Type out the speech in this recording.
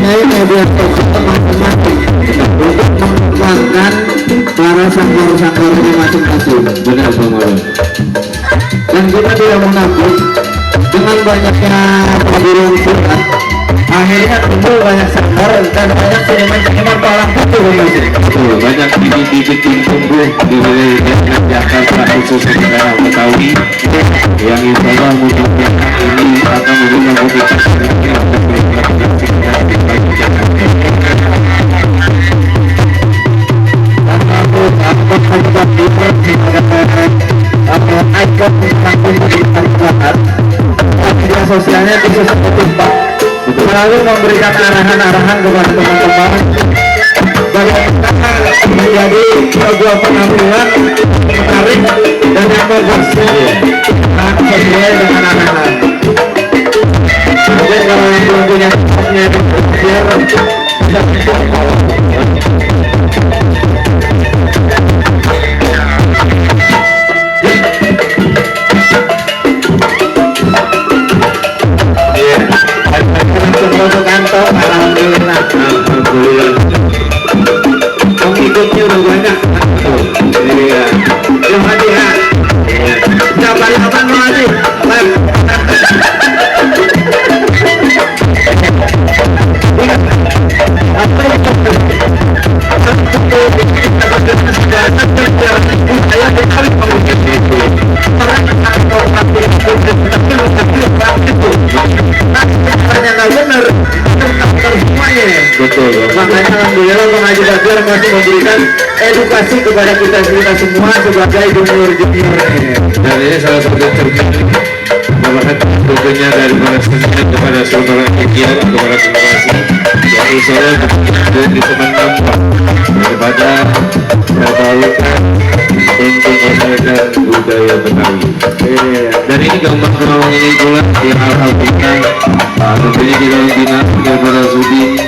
mempunyai media sosial masing-masing untuk mengembangkan para sangkar-sangkarnya masing-masing. Benar Bang Maulana. Dan kita tidak munafik, dengan banyaknya perguruan silat akhirnya timbul banyak sangkar dan banyak seniman-seniman palang pintu. Betul, banyak bibit-bibit tim tumbuh di wilayah Jakarta khususnya di daerah Betawi yang insya Allah mudah-mudahan ini akan memberikan motivasi untuk meningkatkan di Jakarta. Ikon kampung di Barat, media sosialnya khusus untuk Pak selalu memberikan arahan-arahan kepada teman-teman bagaimana menjadi sebuah penampilan menarik dan yang bagus sesuai dengan arahan. Mungkin kalau yang belum punya stoknya biar bisa untuk kantong. Alhamdulillah, Alhamdulillah. pengikutnya udah banyak. Iya. Yang hadiah siapa apa mau hadir Betul. makanya alhamdulillah pengaji Bajar masih memberikan edukasi kepada kita semua sebagai junior-junior. Dan ini salah satu cermin bahwa tentunya dari para seniman kepada saudara ikhtiar kepada generasi yang insya Allah di semenam daripada perbalukan untuk melestarikan budaya Betawi. Dan ini gambar ini pula yang alhamdulillah tentunya kita membina kepada Sudi